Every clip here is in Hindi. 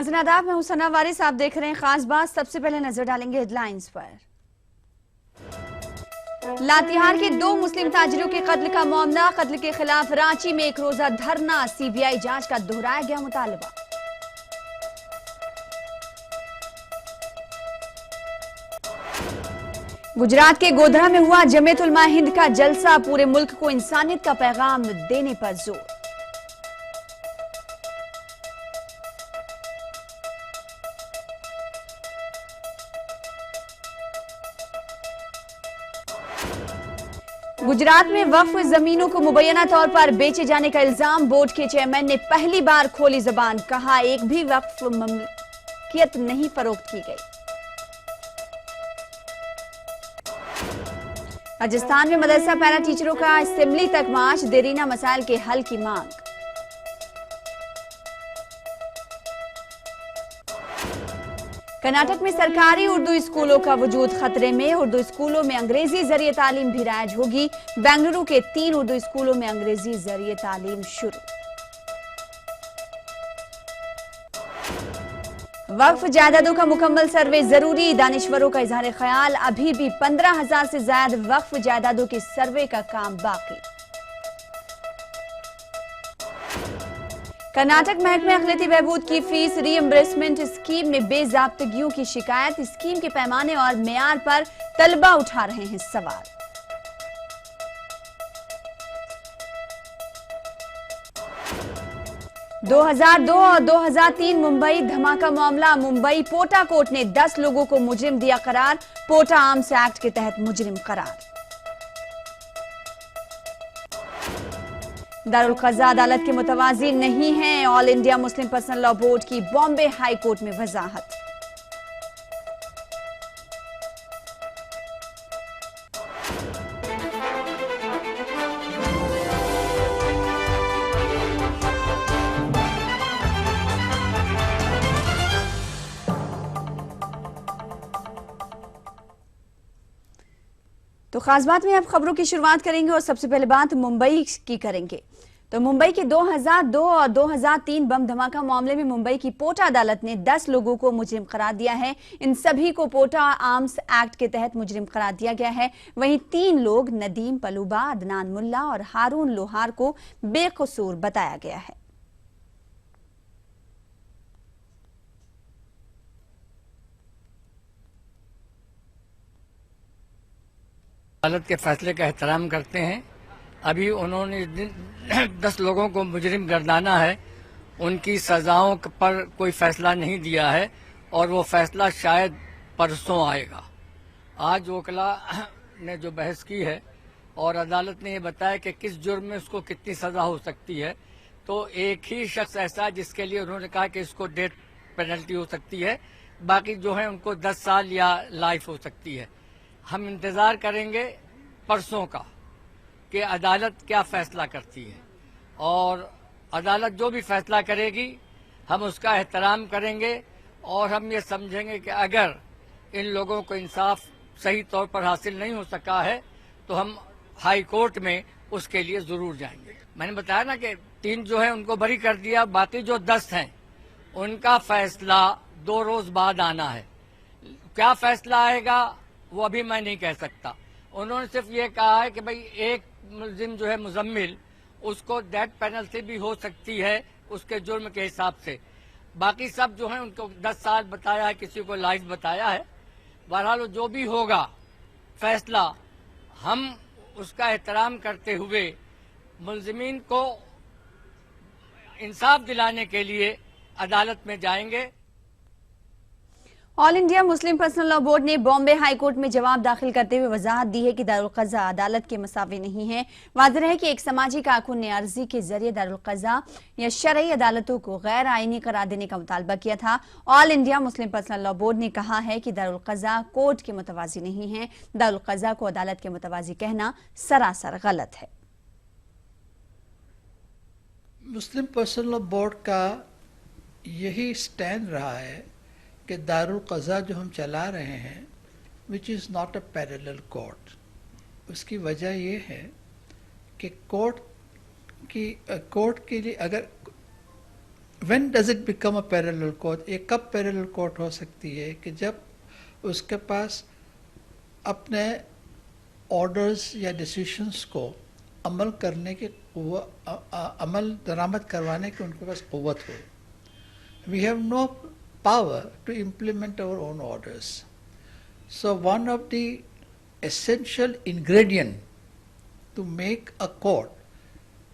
नाज़रीन आदाब, मैं हुसना वारिस, आप देख रहे हैं खास बात। सबसे पहले नजर डालेंगे हेडलाइंस पर। लातेहार के 2 मुस्लिम ताजिरों के कत्ल का मामला, कत्ल के खिलाफ रांची में 1 रोजा धरना, सीबीआई जांच का दोहराया गया मुतालबा। गुजरात के गोधरा में हुआ जमीयत उलमा हिंद का जलसा, पूरे मुल्क को इंसानियत का पैगाम देने पर जोर। गुजरात में वक्फ जमीनों को मुबैना तौर पर बेचे जाने का इल्जाम, बोर्ड के चेयरमैन ने पहली बार खोली जबान, कहा एक भी वक्फ ममलिकियत नहीं फरोख्त की गई। राजस्थान में मदरसा पैरा टीचरों का असेंबली तक मार्च, देरीना मसाइल के हल की मांग। कर्नाटक में सरकारी उर्दू स्कूलों का वजूद खतरे में, उर्दू स्कूलों में अंग्रेजी जरिए तालीम भी राइज होगी। बेंगलुरु के 3 उर्दू स्कूलों में अंग्रेजी जरिए तालीम शुरू। वक्फ जायदादों का मुकम्मल सर्वे जरूरी, दानिश्वरों का इजहार ख्याल, अभी भी 15,000 से ज्यादा वक्फ जायदादों के सर्वे का काम बाकी। कर्नाटक महकमे अखिलती बहबूद की फीस रीइंबर्समेंट स्कीम में बेजाब्तगियों की शिकायत, स्कीम के पैमाने और मेयार पर तलबा उठा रहे हैं सवाल। – 2002 और 2003 मुंबई धमाका मामला, मुंबई पोटा कोर्ट ने 10 लोगों को मुजरिम दिया करार, पोटा आर्म्स एक्ट के तहत मुजरिम करार। दारुल क़ज़ा अदालत के मुतवाज़ी नहीं है, all India Muslim personal law board की बॉम्बे हाई कोर्ट में वजाहत। तो खास बात में अब खबरों की शुरुआत करेंगे और सबसे पहले बात मुंबई की करेंगे। तो मुंबई के 2002 और 2003 बम धमाका मामले में मुंबई की पोटा अदालत ने 10 लोगों को मुजरिम करार दिया है। इन सभी को पोटा आर्म्स एक्ट के तहत मुजरिम करार दिया गया है। वहीं 3 लोग नदीम पलूबा, अदनान मुल्ला और हारून लोहार को बेकसूर बताया गया है। अदालत के फैसले का एहतराम करते हैं। अभी उन्होंने 10 लोगों को मुजरिम गर्दाना है, उनकी सजाओं पर कोई फैसला नहीं दिया है और वो फैसला शायद परसों आएगा। आज वकला ने जो बहस की है और अदालत ने ये बताया कि किस जुर्म में उसको कितनी सजा हो सकती है, तो एक ही शख्स ऐसा है जिसके लिए उन्होंने कहा कि इसको डेथ पेनल्टी हो सकती है, बाकी जो है उनको 10 साल या लाइफ हो सकती है। हम इंतजार करेंगे परसों का कि अदालत क्या फैसला करती है और अदालत जो भी फैसला करेगी हम उसका एहतराम करेंगे और हम ये समझेंगे कि अगर इन लोगों को इंसाफ सही तौर पर हासिल नहीं हो सका है तो हम हाई कोर्ट में उसके लिए जरूर जाएंगे। मैंने बताया ना कि 3 जो है उनको बरी कर दिया, बाकी जो 10 हैं उनका फैसला 2 रोज बाद आना है। क्या फैसला आएगा वो अभी मैं नहीं कह सकता। उन्होंने सिर्फ ये कहा है कि भाई एक मुलजिम जो है मुजम्मिल, उसको डेथ पेनल्टी भी हो सकती है उसके जुर्म के हिसाब से। बाकी सब जो है उनको 10 साल बताया है, किसी को लाइफ बताया है। बहरहाल जो भी होगा फैसला हम उसका एहतराम करते हुए मुलजिमीन को इंसाफ दिलाने के लिए अदालत में जाएंगे। All India Muslim personal law board ने बॉम्बे हाई कोर्ट में जवाब दाखिल करते हुए वजाहत दी है कि दारुल क़ज़ा अदालत के मसावी नहीं है। वाज़ेह है कि एक समाजी कारकुन ने अर्जी के जरिए दारुल क़ज़ा या शरई अदालतों को गैर आईनी करार देने का मुतालबा किया था। All India Muslim personal law board ने कहा है कि दारुल क़ज़ा कोर्ट के मुतवाज़ी नहीं है। दारुल क़ज़ा को अदालत के मुतवाज़ी कहना सरासर गलत है। मुस्लिम पर्सनल लॉ बोर्ड का यही स्टैंड रहा है कि दारुल क़ज़ा जो हम चला रहे हैं which is not a parallel court. उसकी वजह ये है कि कोर्ट के लिए अगर When does it become a parallel court? ये कब parallel court हो सकती है कि जब उसके पास अपने ऑर्डर्स या डिसीशंस को अमल करने की अमल दरामद करवाने की उनके पास क़ुव्वत हो. We have no power to implement our own orders. So one of the essential ingredient to make a court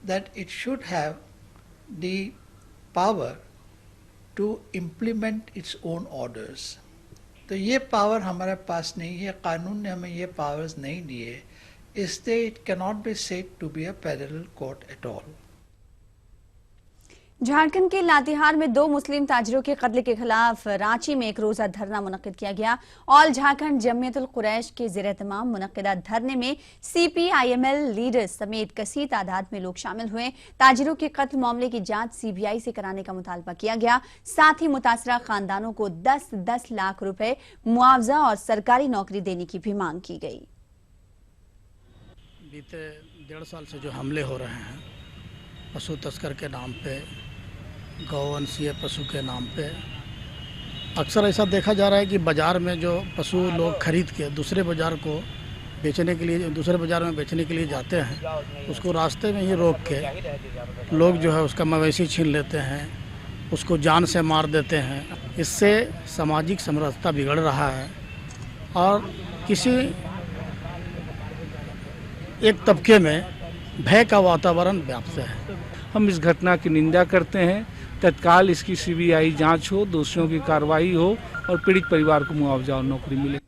that it should have the power to implement its own orders. तो ये पावर हमारे पास नहीं है, कानून ने हमें ये पावर्स नहीं दिए, इसलिए it cannot be said to be a parallel court at all. Jharkhand के लातेहार में 2 मुस्लिम ताजिरों के कत्ल के खिलाफ रांची में एक रोजा धरना मुनक्किद किया गया. ऑल झारखंड जमियतुल कुरैश के ज़ेर-ए-तमाम मुनक्किदा धरने में CPIML लीडर्स समेत कसीर तादाद में लोग शामिल हुए. ताजिरों के कत्ल मामले की जांच CBI से कराने का मुतालबा किया गया. साथ ही मुतासरा खानदानों को 10-10 लाख रुपए मुआवजा और सरकारी नौकरी देने की भी मांग की गई. बीते 1.5 साल से जो हमले हो रहे हैं पशु तस्कर के नाम पे, गौवंशीय पशु के नाम पे, अक्सर ऐसा देखा जा रहा है कि बाज़ार में जो पशु लोग खरीद के दूसरे बाज़ार को बेचने के लिए, दूसरे बाज़ार में बेचने के लिए जाते हैं, उसको रास्ते में ही रोक के लोग जो है उसका मवेशी छीन लेते हैं, उसको जान से मार देते हैं. इससे सामाजिक समरसता बिगड़ रहा है और किसी एक तबके में भय का वातावरण व्याप्त है. हम इस घटना की निंदा करते हैं. तत्काल इसकी CBI जांच हो, दोषियों की कार्रवाई हो और पीड़ित परिवार को मुआवजा और नौकरी मिले.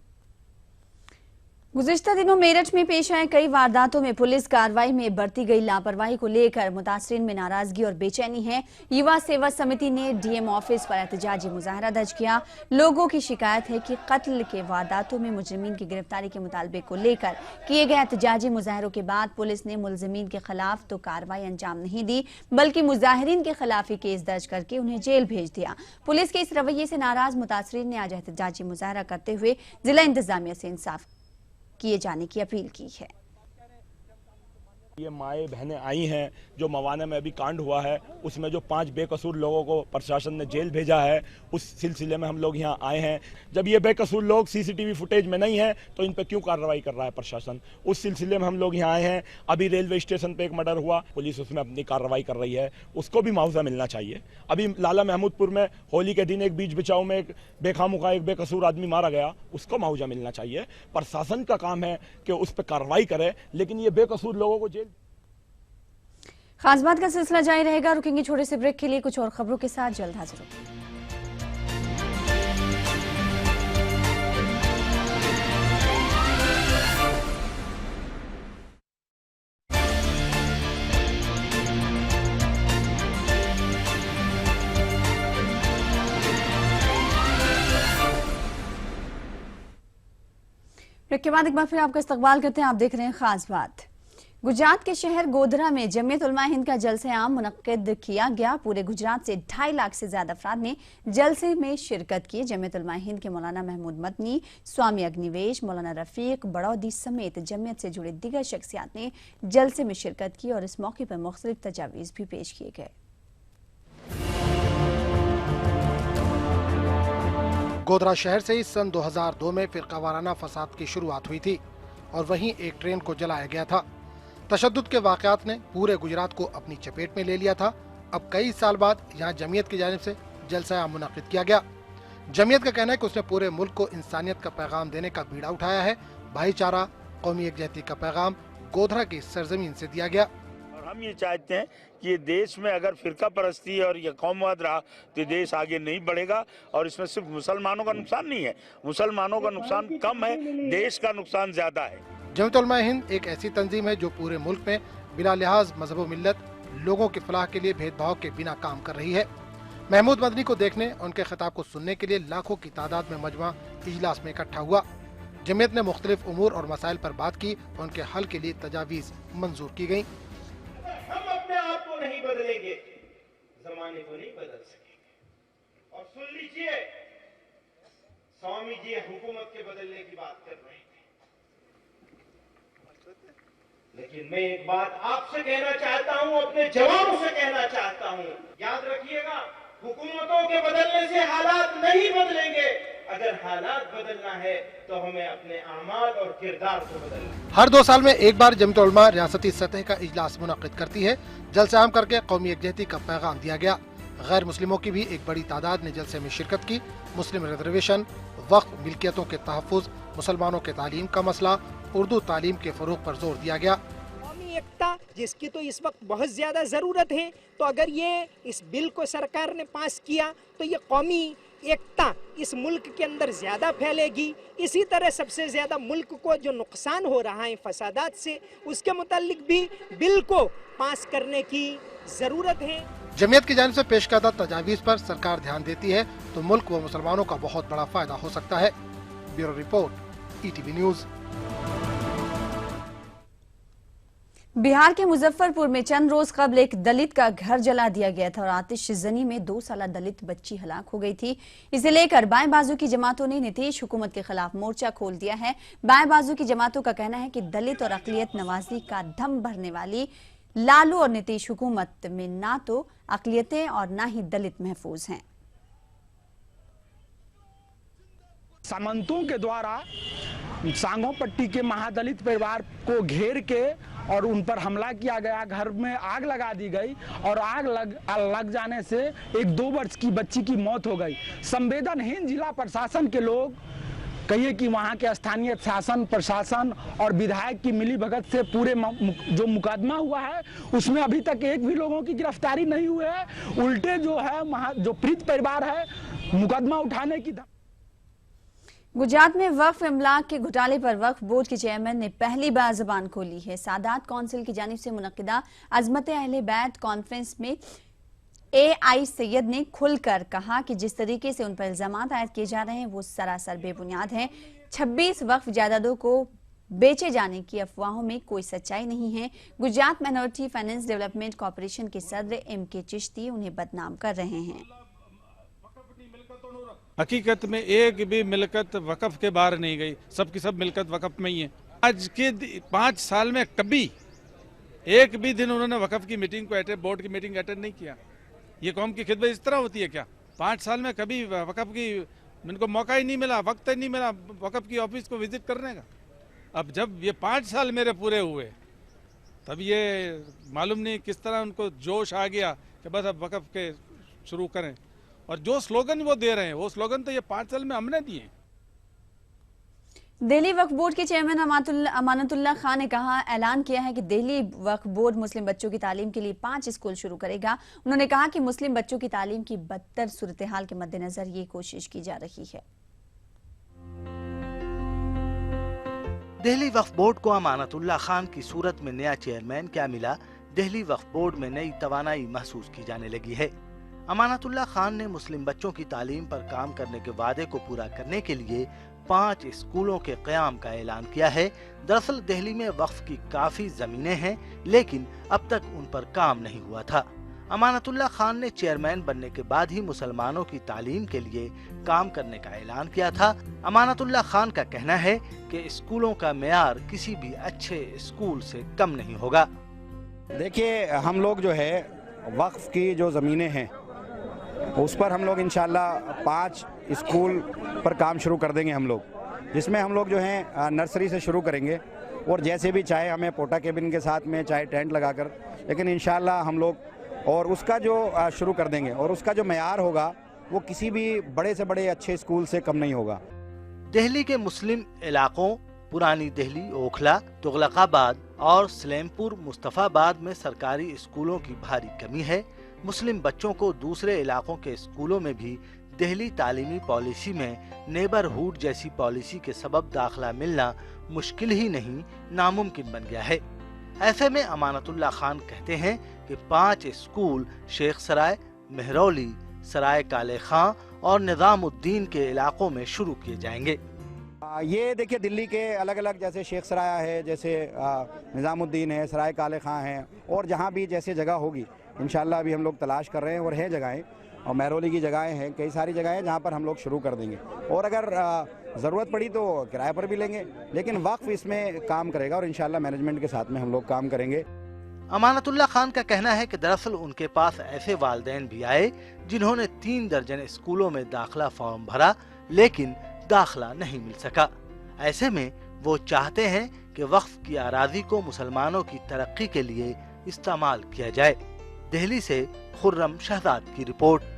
गुज़िश्ता दिनों मेरठ में पेश आए कई वारदातों में पुलिस कार्रवाई में बरती गई लापरवाही को लेकर मुतासरीन में नाराजगी और बेचैनी है. युवा सेवा समिति ने DM ऑफिस पर एहतजाजी मुजाहरा दर्ज किया. लोगों की शिकायत है कि कत्ल के वारदातों में मुजरिमीन की गिरफ्तारी के मुतालबे को लेकर किए गए एहतजाजी मुजाहरों के बाद पुलिस ने मुलजिमीन के खिलाफ तो कार्रवाई अंजाम नहीं दी, बल्कि मुजाहिरीन के खिलाफ ही केस दर्ज करके उन्हें जेल भेज दिया. पुलिस के इस रवैये से नाराज मुतासरीन ने आज एहतजाजी मुजाहरा करते हुए जिला इंतजामिया से इंसाफ किए जाने की अपील की है. ये माएँ बहनें आई हैं जो मवाना में अभी कांड हुआ है, उसमें जो 5 बेकसूर लोगों को प्रशासन ने जेल भेजा है, उस सिलसिले में हम लोग यहाँ आए हैं. जब ये बेकसूर लोग CCTV फुटेज में नहीं है तो इन पे क्यों कार्रवाई कर रहा है प्रशासन? उस सिलसिले में हम लोग यहाँ आए हैं. अभी रेलवे स्टेशन पे एक मर्डर हुआ, पुलिस उसमें अपनी कार्रवाई कर रही है, उसको भी मुआवजा मिलना चाहिए. अभी लाला महमूदपुर में होली के दिन एक बीच बिचाव में एक बेखामुखा एक बेकसूर आदमी मारा गया, उसको मुआवजा मिलना चाहिए. प्रशासन का काम है कि उस पर कार्रवाई करे, लेकिन ये बेकसूर लोगों को जेल. खास बात का सिलसिला जारी रहेगा. रुकेंगे छोटे से ब्रेक के लिए, कुछ और खबरों के साथ जल्द हाजिर होंगे. ब्रेक के बाद एक बार फिर आपका इस्तकबाल करते हैं. आप देख रहे हैं खास बात. गुजरात के शहर गोधरा में जमियत उलमा हिंद का जलसे आम मुनक्किद किया गया. पूरे गुजरात से 2.5 लाख से ज्यादा अफराद ने जलसे में शिरकत की. जमियत उलमा हिंद के मौलाना महमूद मदनी, स्वामी अग्निवेश, मौलाना रफीक बड़ौदी समेत जमियत से जुड़े दीगर शख्सियात ने जलसे में शिरकत की और इस मौके पर मुख्तलिफ तजावीज़ भी पेश किए गए. गोधरा शहर से सन 2002 में फिरकावाराना फसाद की शुरुआत हुई थी और वहीं एक ट्रेन को जलाया गया था. तशद्दुद के वाक़यात ने पूरे गुजरात को अपनी चपेट में ले लिया था. अब कई साल बाद यहाँ जमीयत की जानिब से जलसा मुनक़िद किया गया. जमीयत का कहना है कि उसने पूरे मुल्क को इंसानियत का पैगाम देने का बीड़ा उठाया है. भाईचारा, कौमी यकजहती का पैगाम गोधरा की सरजमीन से दिया गया. और हम ये चाहते हैं कि ये देश में अगर फिरका परस्ती और ये कौमवाद रहा तो देश आगे नहीं बढ़ेगा. और इसमें सिर्फ मुसलमानों का नुकसान नहीं है, मुसलमानों का नुकसान कम है, देश का नुकसान ज्यादा है. जमियत उलमा हिंद एक ऐसी तंजीम है जो पूरे मुल्क में बिला लिहाज मजहब व मिल्लत लोगों की फलाह के लिए भेदभाव के बिना काम कर रही है. महमूद मदनी को देखने, उनके खिताब को सुनने के लिए लाखों की तादाद में मजमा इजलास में इकट्ठा हुआ. जमियत ने मुख्तलिफ उमूर और मसाइल पर बात की, उनके हल के लिए तजावीज़ मंजूर की गयी. हम अपने आप को नहीं बदलेंगे, जमाने को नहीं बदल सकेंगे. और सुन लीजिए, स्वामी जी हुकूमत के बदलने की बात कर रहे थे, लेकिन मैं एक बात आपसे कहना चाहता हूं, अपने जवानों से कहना चाहता हूं, याद रखिएगा, हुकूमतों के बदलने से हालात नहीं बदलेंगे। अगर हालात बदलना है तो हमें अपने अमाल और किरदार को बदलना है। हर 2 साल में एक बार जमीयत उलमा रियासती सतह का इजलास मुनक्किद करती है। जलसे आम करके कौमी यकजहती का पैगाम दिया गया। गैर मुस्लिमों की भी एक बड़ी तादाद ने जलसे में शिरकत की। मुस्लिम रिजर्वेशन, वक्फ मिल्कियतों के तहफ़्फ़ुज़, मुसलमानों के तालीम का मसला, उर्दू तालीम के फ़रोग़ पर जोर दिया गया। कौमी एकता जिसकी तो इस वक्त बहुत ज़्यादा ज़रूरत है, तो अगर ये इस बिल को सरकार ने पास किया तो ये कौमी एकता इस मुल्क के अंदर ज़्यादा फैलेगी। इसी तरह सबसे ज़्यादा मुल्क को जो नुकसान हो रहा है फसादात से, उसके मुतालिक भी बिल को पास करने की ज़रूरत है। जमीयत की जानिब से पेश करदा तजावीज़ पर सरकार ध्यान देती है तो मुल्क व मुसलमानों का बहुत बड़ा फायदा हो सकता है। Bureau report, ETV news. Bihar के मुजफ्फरपुर में चंद रोज कबल एक दलित का घर जला दिया गया था और आतिशजनी में 2 साला दलित बच्ची हलाक हो गई थी। इसे लेकर बाएं बाजू की जमातों ने नीतीश हुकूमत के खिलाफ मोर्चा खोल दिया है। बाएं बाजू की जमातों का कहना है कि दलित और अकलियत नवाजी का दम भरने वाली लालू और नीतीश हुकूमत में ना तो अकलियतें और ना ही दलित महफूज हैं। सामंतों के द्वारा सांगों पट्टी के महादलित परिवार को घेर के और उन पर हमला किया गया, घर में आग लगा दी गई और आग लग जाने से एक 2 वर्ष की बच्ची की मौत हो गई। संवेदनहीन जिला प्रशासन के लोग, कहिए कि वहाँ के स्थानीय शासन प्रशासन और विधायक की मिलीभगत से पूरे जो मुकदमा हुआ है उसमें अभी तक एक भी लोगों की गिरफ्तारी नहीं हुई है। उल्टे जो है जो पीड़ित परिवार है मुकदमा उठाने की। गुजरात में वक्फ इमलाक के घोटाले पर वक्फ बोर्ड के चेयरमैन ने पहली बार जुबान खोली है। सादात कौंसिल की जानिब से मुनक्किदा अजमत अहले बैत कॉन्फ्रेंस में AI सैयद ने खुलकर कहा कि जिस तरीके से उन पर इल्जामात आयद किए जा रहे हैं वो सरासर बेबुनियाद हैं। 26 वक्फ जायदादों को बेचे जाने की अफवाहों में कोई सच्चाई नहीं है। Gujarat minority finance development corporation के सदर MK चिश्ती उन्हें बदनाम कर रहे हैं। हकीकत में एक भी मिलकत वक़फ़ के बाहर नहीं गई, सबकी सब मिलकत वक़फ़ में ही है। आज के 5 साल में कभी एक भी दिन उन्होंने वक़फ़ की मीटिंग को बोर्ड की मीटिंग अटेंड नहीं किया। ये कौम की खिदमत इस तरह होती है क्या? 5 साल में कभी वक़फ़ की इनको मौका ही नहीं मिला, वक्त ही नहीं मिला वक़फ़ की ऑफिस को विजिट करने का। अब जब ये 5 साल मेरे पूरे हुए तब ये मालूम नहीं किस तरह उनको जोश आ गया कि बस अब वक़फ़ के शुरू करें। और जो स्लोगन वो दे रहे हैं वो स्लोगन तो ये 5 साल में हमने दिए। दिल्ली वक्फ बोर्ड के चेयरमैन अमानतुल्लाह खान ने कहा, ऐलान किया है कि दिल्ली वक्फ बोर्ड मुस्लिम बच्चों की तालीम के लिए 5 स्कूल शुरू करेगा। उन्होंने कहा कि मुस्लिम बच्चों की तालीम की बदतर सूरत हाल के मद्देनजर ये कोशिश की जा रही है। दिल्ली वक्फ बोर्ड को अमानतुल्लाह खान की सूरत में नया चेयरमैन क्या मिला? दिल्ली वक्फ बोर्ड में नई तवानाई महसूस की जाने लगी है। अमानतुल्लाह खान ने मुस्लिम बच्चों की तालीम पर काम करने के वादे को पूरा करने के लिए 5 स्कूलों के क़याम का ऐलान किया है। दरअसल दिल्ली में वक्फ की काफी जमीनें हैं लेकिन अब तक उन पर काम नहीं हुआ था। अमानतुल्लाह खान ने चेयरमैन बनने के बाद ही मुसलमानों की तालीम के लिए काम करने का ऐलान किया था। अमानतुल्लाह खान का कहना है कि स्कूलों का मेयार किसी भी अच्छे स्कूल से कम नहीं होगा। देखिए, हम लोग जो है वक्फ की जो ज़मीनें हैं उस पर हम लोग इंशाल्लाह 5 स्कूल पर काम शुरू कर देंगे हम लोग, जिसमें हम लोग जो हैं नर्सरी से शुरू करेंगे और जैसे भी चाहे हमें पोटा केबिन के साथ में चाहे टेंट लगाकर, लेकिन इंशाल्लाह हम लोग और उसका जो शुरू कर देंगे और उसका जो मेयार होगा वो किसी भी बड़े से बड़े अच्छे स्कूल से कम नहीं होगा। दिल्ली के मुस्लिम इलाकों पुरानी दिल्ली, ओखला, तुगलकाबाद और सलेमपुर मुस्तफ़ाबाद में सरकारी स्कूलों की भारी कमी है। मुस्लिम बच्चों को दूसरे इलाकों के स्कूलों में भी दिल्ली तालीमी पॉलिसी में नेबरहुड जैसी पॉलिसी के सबब दाखिला मिलना मुश्किल ही नहीं नामुमकिन बन गया है। ऐसे में अमानतुल्लाह खान कहते हैं कि 5 स्कूल शेख सराय, मेहरौली, सराय काले खां और निजामुद्दीन के इलाकों में शुरू किए जाएंगे। ये देखिए, दिल्ली के अलग अलग जैसे शेख सराय है, जैसे निजामुद्दीन है, सराय काले खां है और जहाँ भी जैसे जगह होगी इंशाल्लाह अभी हम लोग तलाश कर रहे हैं और है जगहें, और मेहरौली की जगहें हैं, कई सारी जगहें जहाँ पर हम लोग शुरू कर देंगे और अगर ज़रूरत पड़ी तो किराए पर भी लेंगे, लेकिन वक्फ इसमें काम करेगा और इंशाल्लाह मैनेजमेंट के साथ में हम लोग काम करेंगे। अमानतुल्लाह खान का कहना है कि दरअसल उनके पास ऐसे वालिदैन भी आए जिन्होंने 3 दर्जन स्कूलों में दाखिला फॉर्म भरा, लेकिन दाखिला नहीं मिल सका। ऐसे में वो चाहते हैं कि वक्फ की अराजी को मुसलमानों की तरक्की के लिए इस्तेमाल किया जाए। दिल्ली से खुर्रम शहजाद की रिपोर्ट।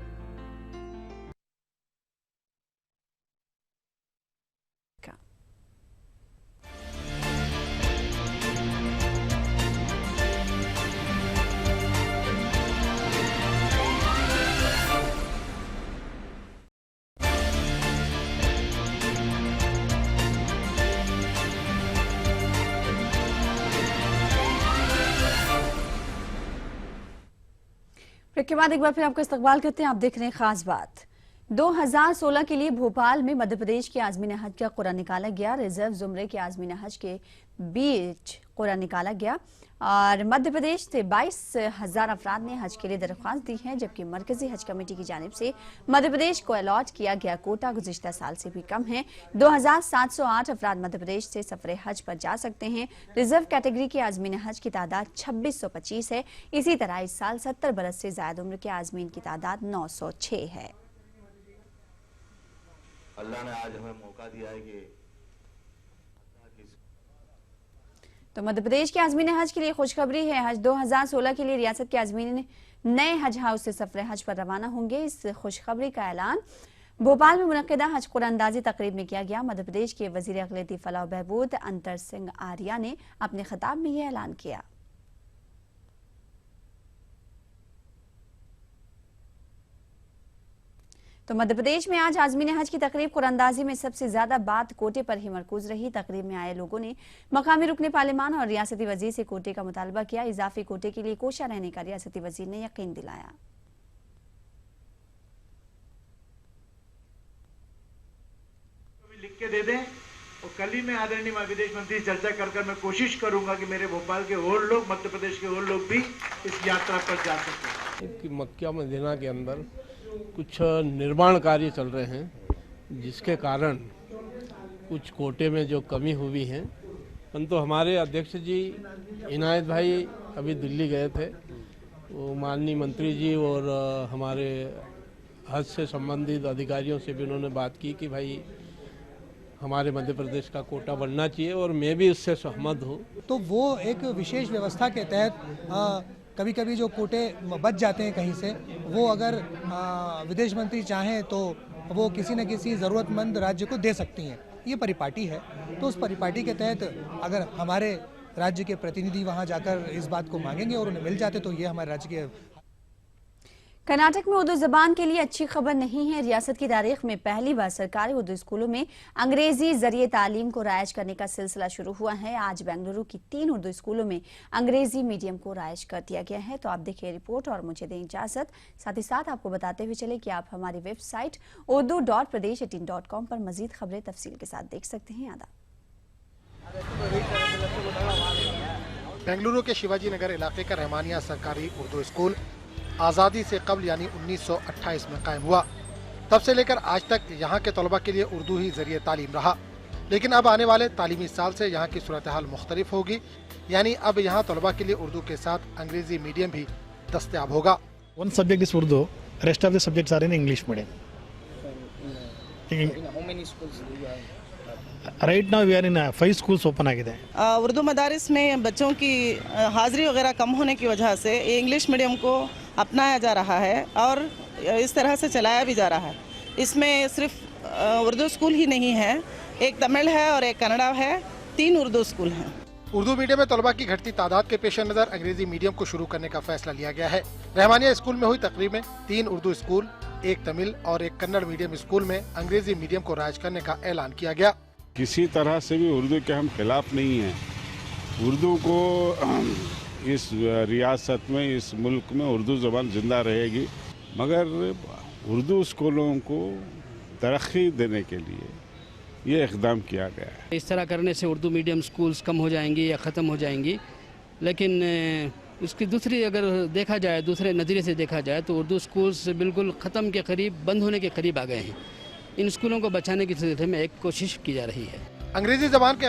ब्रेक के बाद एक बार फिर आपका इस्तकबाल करते हैं। आप देख रहे हैं खास बात। 2016 के लिए भोपाल में मध्य प्रदेश के आज़मीन हज का कुरान निकाला गया। रिजर्व जुमरे के आज़मीन हज के बीच कुरान निकाला गया और मध्य प्रदेश से 22,000 अफराद ने हज के लिए दरख्वास्त दी है, जबकि मरकजी हज कमेटी की जानिब से मध्य प्रदेश को अलॉट किया गया कोटा गुज़िश्ता साल से भी कम है। 2,708 अफराद मध्य प्रदेश से सफरे हज पर जा सकते हैं। रिजर्व कैटेगरी के आज़मीन हज की तादाद 2625 है। इसी तरह इस साल 70 बरस से ज्यादा उम्र के आज़मीन की तादाद 906 है। अल्लाह ने आज हमें मौका दिया है कि तो मध्य प्रदेश के आज़मीन हज के लिए खुशखबरी है। हज 2016 के लिए रियासत के आज़मीन नए हज हाउस से सफरे हज पर रवाना होंगे। इस खुशखबरी का ऐलान भोपाल में मुनक्किदा हज कुरानंदाजी तकरीब में किया गया। मध्य प्रदेश के वजीर अक़लियती फलाह व बहबूद अंतर सिंह आर्या ने अपने खिताब में यह ऐलान किया। तो मध्य प्रदेश में आज आज़मीन हज की तकरीब कुरानंदाजी में सबसे ज्यादा बात कोटे पर ही मरकूज रही। तकरीब में आए लोगों ने मकामी रुकने पार्लिमान और रियासती वजीर से कोटे का मुतालबा किया। इजाफी कोटे के लिए कोशा रहने का रियासती वजीर ने यकीन दिलाया। लिख के दे दें और कल ही मैं आदरणीय विदेश मंत्री से चर्चा कर मैं कोशिश करूंगा कि मेरे भोपाल के और लोग, मध्य प्रदेश के और लोग भी इस यात्रा पर जा सकें। मक्का मदीना के अंदर कुछ निर्माण कार्य चल रहे हैं, जिसके कारण कुछ कोटे में जो कमी हुई है। परंतु हमारे अध्यक्ष जी इनायत भाई अभी दिल्ली गए थे, वो माननीय मंत्री जी और हमारे हज से संबंधित अधिकारियों से भी उन्होंने बात की कि भाई हमारे मध्य प्रदेश का कोटा बढ़ना चाहिए और मैं भी उससे सहमत हूँ। तो वो एक विशेष व्यवस्था के तहत कभी कभी जो कोटे बच जाते हैं कहीं से, वो अगर विदेश मंत्री चाहें तो वो किसी न किसी ज़रूरतमंद राज्य को दे सकती हैं। ये परिपाटी है, तो उस परिपाटी के तहत अगर हमारे राज्य के प्रतिनिधि वहां जाकर इस बात को मांगेंगे और उन्हें मिल जाते तो ये हमारे राज्य के। कर्नाटक में उर्दू जबान के लिए अच्छी खबर नहीं है। रियासत की तारीख में पहली बार सरकारी उर्दू स्कूलों में अंग्रेजी जरिए तालीम को राइज करने का सिलसिला शुरू हुआ है। आज बेंगलुरु की 3 उर्दू स्कूलों में अंग्रेजी मीडियम को राइज कर दिया गया है। तो आप देखिए रिपोर्ट और मुझे दें इजाजत। साथ ही साथ आपको बताते हुए चले कि आप हमारी वेबसाइट urdu.pradesh18.com पर मजीद खबरें तफसील के साथ देख सकते हैं। आदाब। बेंगलुरु के शिवाजी नगर इलाके का रहमानिया सरकारी उर्दू स्कूल आज़ादी से कबल यानी 1928 में कायम हुआ। तब से लेकर आज तक यहाँ के तलबा के लिए उर्दू ही जरिए तालीम रहा। लेकिन अब आने वाले तालीमी साल से यहाँ की सूरत हाल मुख्तलिफ होगी, यानी अब यहाँ तलबा के लिए उर्दू के साथ अंग्रेजी मीडियम भी दस्तयाब होगा। One subject is Urdu, rest of the subjects are in English medium. How many schools do you have? Right now we are in 5 schools open आಗಿದೆ। Urdu मदारिस में बच्चों की हाजिरी वगैरह कम होने की वजह से इंग्लिश मीडियम को अपनाया जा रहा है और इस तरह से चलाया भी जा रहा है। इसमें सिर्फ उर्दू स्कूल ही नहीं है, एक तमिल है और एक कन्नड़ा है, 3 उर्दू स्कूल हैं। उर्दू मीडियम में तलबा की घटती तादाद के पेश नज़र अंग्रेजी मीडियम को शुरू करने का फैसला लिया गया है। रहमानिया स्कूल में हुई तकरीब में 3 उर्दू स्कूल, 1 तमिल और 1 कन्नड़ मीडियम स्कूल में अंग्रेजी मीडियम को राइज करने का ऐलान किया गया। किसी तरह से भी उर्दू के हम खिलाफ नहीं हैं। उर्दू को इस रियासत में, इस मुल्क में उर्दू ज़बान जिंदा रहेगी, मगर उर्दू स्कूलों को तरक्की देने के लिए ये इक़दाम किया गया है। इस तरह करने से उर्दू मीडियम स्कूल्स कम हो जाएंगी या ख़त्म हो जाएंगी, लेकिन उसकी दूसरी अगर देखा जाए, दूसरे नज़रिए से देखा जाए तो उर्दू स्कूल्स बिल्कुल ख़त्म के करीब, बंद होने के करीब आ गए हैं। इन स्कूलों को बचाने की सिलसिले में एक कोशिश की जा रही है। अंग्रेजी ज़बान के